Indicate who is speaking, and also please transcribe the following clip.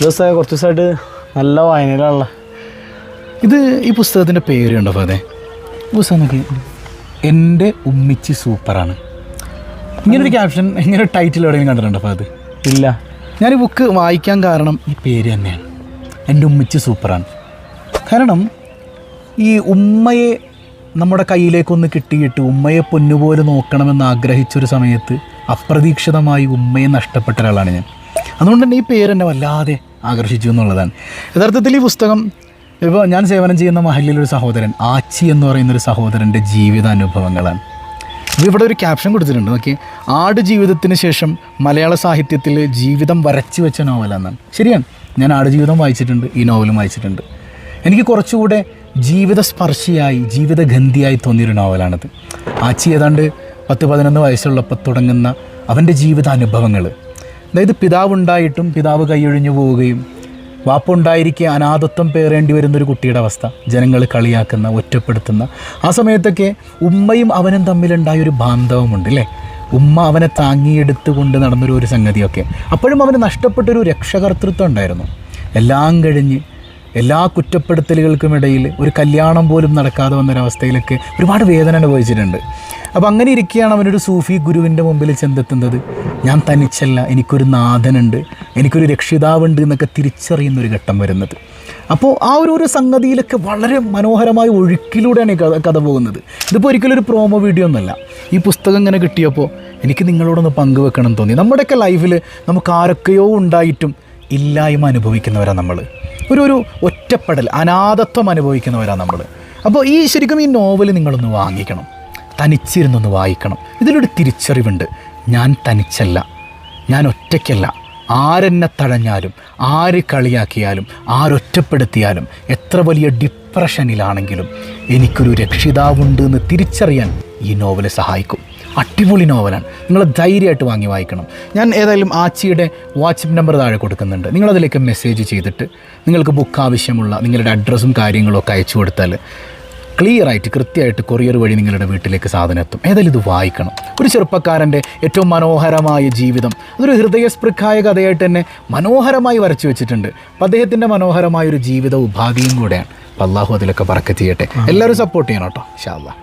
Speaker 1: ദിവസമായി കുറച്ച് ദിവസമായിട്ട് നല്ല വായനയിലുള്ള.
Speaker 2: ഇത് ഈ പുസ്തകത്തിൻ്റെ പേര് കണ്ടോ അതെ പുസ്തകം നോക്കി, എൻ്റെ ഉമ്മിച്ചി സൂപ്പറാണ്. ഇങ്ങനൊരു ക്യാപ്ഷൻ, ഇങ്ങനെ ടൈറ്റിൽ എവിടെയെങ്കിലും കണ്ടിട്ടുണ്ടോ അപ്പോൾ അത്?
Speaker 1: ഇല്ല.
Speaker 2: ഞാൻ ഈ ബുക്ക് വായിക്കാൻ കാരണം ഈ പേര് തന്നെയാണ്, എൻ്റെ ഉമ്മിച്ചി സൂപ്പറാണ്. കാരണം ഈ ഉമ്മയെ നമ്മുടെ കയ്യിലേക്കൊന്ന് കിട്ടിയിട്ട് ഉമ്മയെ പൊന്നുപോലെ നോക്കണമെന്ന് ആഗ്രഹിച്ചൊരു സമയത്ത് അപ്രതീക്ഷിതമായി ഉമ്മയെ നഷ്ടപ്പെട്ട ഒരാളാണ് ഞാൻ. അതുകൊണ്ട് തന്നെ ഈ പേര് എന്നെ വല്ലാതെ ആകർഷിച്ചു എന്നുള്ളതാണ്. യഥാർത്ഥത്തിൽ ഈ പുസ്തകം ഇപ്പോൾ ഞാൻ സേവനം ചെയ്യുന്ന മഹല്ലിലൊരു സഹോദരൻ ആച്ചി എന്ന് പറയുന്നൊരു സഹോദരൻ്റെ ജീവിതാനുഭവങ്ങളാണ്. അപ്പോൾ ഇവിടെ ഒരു ക്യാപ്ഷൻ കൊടുത്തിട്ടുണ്ട് നോക്കി, ആട് ജീവിതത്തിന് ശേഷം മലയാള സാഹിത്യത്തിൽ ജീവിതം വരച്ചു വെച്ച നോവലെന്നാണ്. ശരിയാണ്, ഞാൻ ആടുജീവിതം വായിച്ചിട്ടുണ്ട്, ഈ നോവലും വായിച്ചിട്ടുണ്ട്. എനിക്ക് കുറച്ചുകൂടെ ജീവിതസ്പർശിയായി ജീവിതഗന്ധിയായി തോന്നിയൊരു നോവലാണിത്. ആച്ചി ഏതാണ്ട് 10-11 വയസ്സുള്ളപ്പോൾ തുടങ്ങുന്ന അവൻ്റെ ജീവിതാനുഭവങ്ങൾ, അതായത് പിതാവുണ്ടായിട്ടും പിതാവ് കൈയൊഴിഞ്ഞു പോവുകയും വാപ്പുണ്ടായിരിക്കെ അനാഥത്വം പേറേണ്ടി വരുന്നൊരു കുട്ടിയുടെ അവസ്ഥ, ജനങ്ങൾ കളിയാക്കുന്ന, ഒറ്റപ്പെടുത്തുന്ന ആ സമയത്തൊക്കെ ഉമ്മയും അവനും തമ്മിലുണ്ടായൊരു ബാന്ധവമുണ്ട് അല്ലേ. ഉമ്മ അവനെ താങ്ങിയെടുത്ത് കൊണ്ട് നടന്നൊരു സംഗതിയൊക്കെ. അപ്പോഴും അവന് നഷ്ടപ്പെട്ടൊരു രക്ഷകർത്തൃത്വം ഉണ്ടായിരുന്നു. എല്ലാം കഴിഞ്ഞ് എല്ലാ കുറ്റപ്പെടുത്തലുകൾക്കുമിടയിൽ ഒരു കല്യാണം പോലും നടക്കാതെ വന്നൊരവസ്ഥയിലൊക്കെ ഒരുപാട് വേദന അനുഭവിച്ചിട്ടുണ്ട്. അപ്പോൾ അങ്ങനെ ഇരിക്കുകയാണ് അവനൊരു സൂഫി ഗുരുവിൻ്റെ മുമ്പിൽ ചെന്നെത്തുന്നത്. ഞാൻ തനിച്ചല്ല, എനിക്കൊരു നാഥനുണ്ട്, എനിക്കൊരു രക്ഷിതാവുണ്ട് എന്നൊക്കെ തിരിച്ചറിയുന്നൊരു ഘട്ടം വരുന്നത്. അപ്പോൾ ആ ഒരു സംഗതിയിലൊക്കെ വളരെ മനോഹരമായ ഒഴുക്കിലൂടെയാണ് ഈ കഥ പോകുന്നത്. ഇതിപ്പോൾ ഒരിക്കലും ഒരു പ്രോമോ വീഡിയോ ഒന്നുമല്ല. ഈ പുസ്തകം ഇങ്ങനെ കിട്ടിയപ്പോൾ എനിക്ക് നിങ്ങളോടൊന്ന് പങ്കുവെക്കണം തോന്നി. നമ്മുടെയൊക്കെ ലൈഫിൽ നമുക്ക് ആരൊക്കെയോ ഉണ്ടായിട്ടും ഇല്ലായ്മ അനുഭവിക്കുന്നവരാണ് നമ്മൾ. ഒരു ഒറ്റപ്പെടൽ, അനാഥത്വം അനുഭവിക്കുന്നവരാണ് നമ്മൾ. അപ്പോൾ ശരിക്കും ഈ നോവൽ നിങ്ങളൊന്ന് വാങ്ങിക്കണം, തനിച്ചിരുന്നൊന്ന് വായിക്കണം. ഇതിലൊരു തിരിച്ചറിവുണ്ട്, ഞാൻ തനിച്ചല്ല, ഞാൻ ഒറ്റയ്ക്കല്ല. ആരെന്നെ തഴഞ്ഞാലും, ആര് കളിയാക്കിയാലും, ആരൊറ്റപ്പെടുത്തിയാലും, എത്ര വലിയ ഡിപ്രഷനിലാണെങ്കിലും എനിക്കൊരു രക്ഷിതാവുണ്ട് എന്ന് തിരിച്ചറിയാൻ ഈ നോവൽ സഹായിക്കും. അടിപൊളി നോവലാണ്, നിങ്ങൾ ധൈര്യമായിട്ട് വാങ്ങി വായിക്കണം. ഞാൻ ഏതായാലും ആച്ചിയുടെ വാട്സപ്പ് നമ്പർ താഴെ കൊടുക്കുന്നുണ്ട്. നിങ്ങളതിലേക്ക് മെസ്സേജ് ചെയ്തിട്ട് നിങ്ങൾക്ക് ബുക്ക് ആവശ്യമുള്ള നിങ്ങളുടെ അഡ്രസ്സും കാര്യങ്ങളൊക്കെ അയച്ചു കൊടുത്താൽ ക്ലിയറായിട്ട് കൃത്യമായിട്ട് കൊറിയർ വഴി നിങ്ങളുടെ വീട്ടിലേക്ക് സാധനം എത്തും. ഏതായാലും ഇത് വായിക്കണം. ഒരു ചെറുപ്പക്കാരൻ്റെ ഏറ്റവും മനോഹരമായ ജീവിതം, അതൊരു ഹൃദയസ്പൃക്കായ കഥയായിട്ട് തന്നെ മനോഹരമായി വരച്ചു വെച്ചിട്ടുണ്ട്. അപ്പോൾ അദ്ദേഹത്തിൻ്റെ മനോഹരമായൊരു ജീവിത ഉപാധിയും കൂടെയാണ്. അപ്പോൾ അള്ളാഹു അതിലൊക്കെ ബറക്കത്ത് ചെയ്യട്ടെ. എല്ലാവരും സപ്പോർട്ട് ചെയ്യണം കേട്ടോ. ഇൻഷാ അല്ലാഹ്.